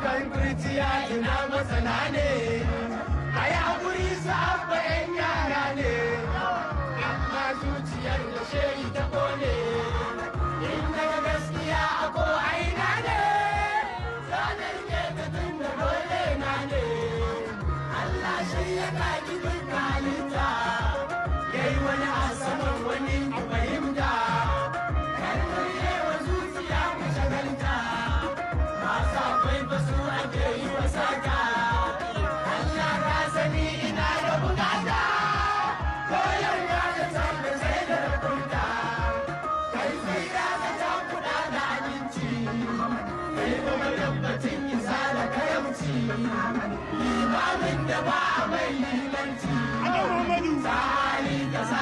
kan kurciya ina masana ne a yi haƙuri su abba 'yan yara ne amma zuciyar da shehi ta kone in daga gaskiya a ko aina ne zanen ke ta tun da dole na ne Allah shi ya kaki duk halitta ya yi wani a saman wani a fahimta kalmar yawa zuciya ku shagalta masu akwai basu ake yi wa saka Allah ka sani ina da bukata koyar ya da tabbata sai da rakunta kai sai da ka takuda da abinci kai kuma tabbacin isa da karamci limamin da ba mai limanci ta hali ka sa